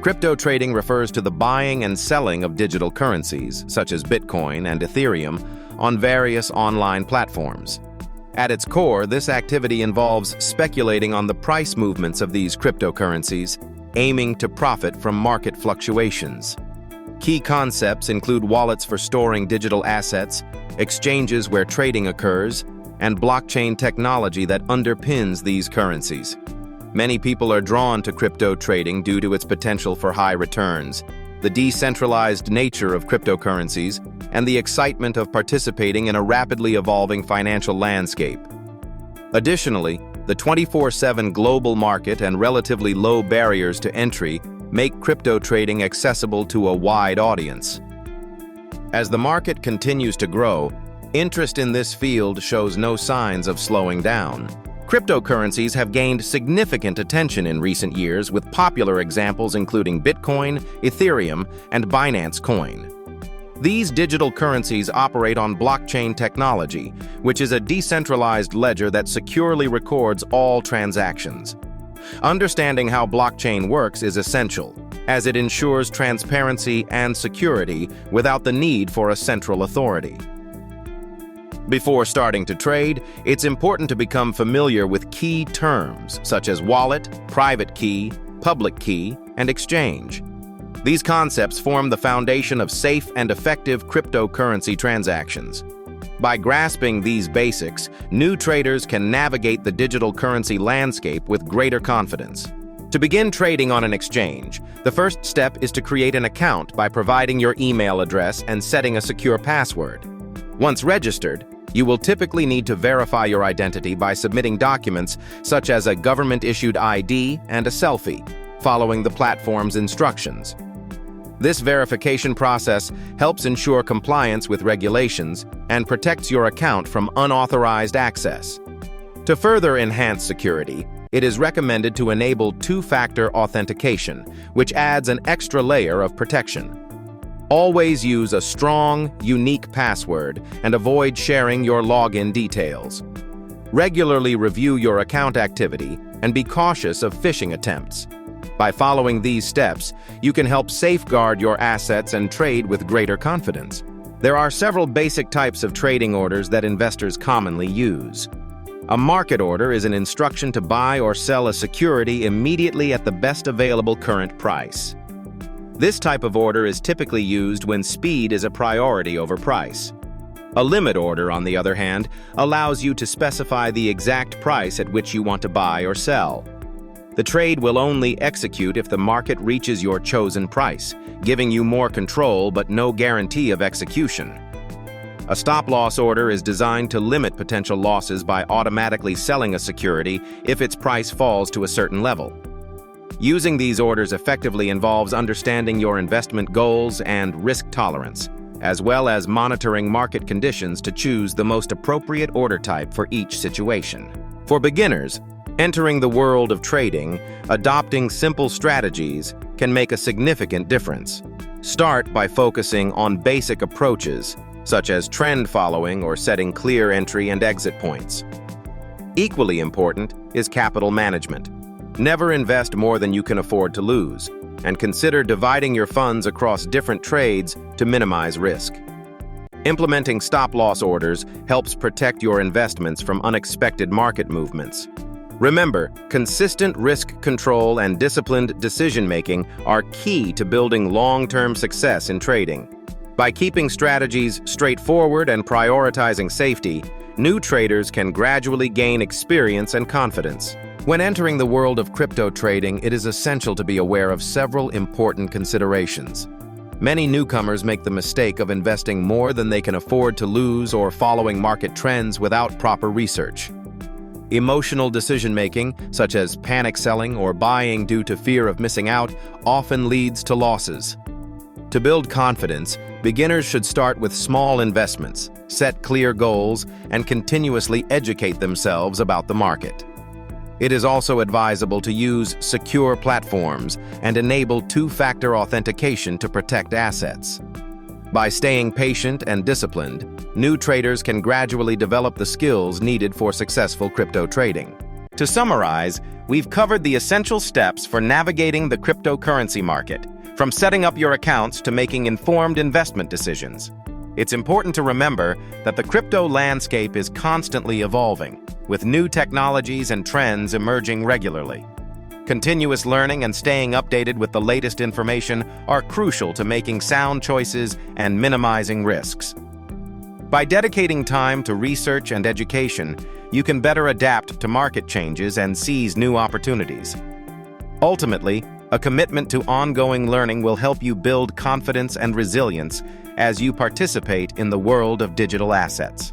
Crypto trading refers to the buying and selling of digital currencies, such as Bitcoin and Ethereum, on various online platforms. At its core, this activity involves speculating on the price movements of these cryptocurrencies, aiming to profit from market fluctuations. Key concepts include wallets for storing digital assets, exchanges where trading occurs, and blockchain technology that underpins these currencies. Many people are drawn to crypto trading due to its potential for high returns, the decentralized nature of cryptocurrencies, and the excitement of participating in a rapidly evolving financial landscape. Additionally, the 24/7 global market and relatively low barriers to entry make crypto trading accessible to a wide audience. As the market continues to grow, interest in this field shows no signs of slowing down. Cryptocurrencies have gained significant attention in recent years, with popular examples including Bitcoin, Ethereum, and Binance Coin. These digital currencies operate on blockchain technology, which is a decentralized ledger that securely records all transactions. Understanding how blockchain works is essential, as it ensures transparency and security without the need for a central authority. Before starting to trade, it's important to become familiar with key terms such as wallet, private key, public key, and exchange. These concepts form the foundation of safe and effective cryptocurrency transactions. By grasping these basics, new traders can navigate the digital currency landscape with greater confidence. To begin trading on an exchange, the first step is to create an account by providing your email address and setting a secure password. Once registered, you will typically need to verify your identity by submitting documents such as a government-issued ID and a selfie, following the platform's instructions. This verification process helps ensure compliance with regulations and protects your account from unauthorized access. To further enhance security, it is recommended to enable two-factor authentication, which adds an extra layer of protection. Always use a strong, unique password and avoid sharing your login details. Regularly review your account activity and be cautious of phishing attempts. By following these steps, you can help safeguard your assets and trade with greater confidence. There are several basic types of trading orders that investors commonly use. A market order is an instruction to buy or sell a security immediately at the best available current price. This type of order is typically used when speed is a priority over price. A limit order, on the other hand, allows you to specify the exact price at which you want to buy or sell. The trade will only execute if the market reaches your chosen price, giving you more control but no guarantee of execution. A stop-loss order is designed to limit potential losses by automatically selling a security if its price falls to a certain level. Using these orders effectively involves understanding your investment goals and risk tolerance, as well as monitoring market conditions to choose the most appropriate order type for each situation. For beginners, entering the world of trading, adopting simple strategies can make a significant difference. Start by focusing on basic approaches, such as trend following or setting clear entry and exit points. Equally important is capital management. Never invest more than you can afford to lose, and consider dividing your funds across different trades to minimize risk. Implementing stop-loss orders helps protect your investments from unexpected market movements. Remember, consistent risk control and disciplined decision-making are key to building long-term success in trading. By keeping strategies straightforward and prioritizing safety, new traders can gradually gain experience and confidence. When entering the world of crypto trading, it is essential to be aware of several important considerations. Many newcomers make the mistake of investing more than they can afford to lose or following market trends without proper research. Emotional decision-making, such as panic selling or buying due to fear of missing out, often leads to losses. To build confidence, beginners should start with small investments, set clear goals, and continuously educate themselves about the market. It is also advisable to use secure platforms and enable two-factor authentication to protect assets. By staying patient and disciplined, new traders can gradually develop the skills needed for successful crypto trading. To summarize, we've covered the essential steps for navigating the cryptocurrency market, from setting up your accounts to making informed investment decisions. It's important to remember that the crypto landscape is constantly evolving, with new technologies and trends emerging regularly. Continuous learning and staying updated with the latest information are crucial to making sound choices and minimizing risks. By dedicating time to research and education, you can better adapt to market changes and seize new opportunities. Ultimately, a commitment to ongoing learning will help you build confidence and resilience as you participate in the world of digital assets.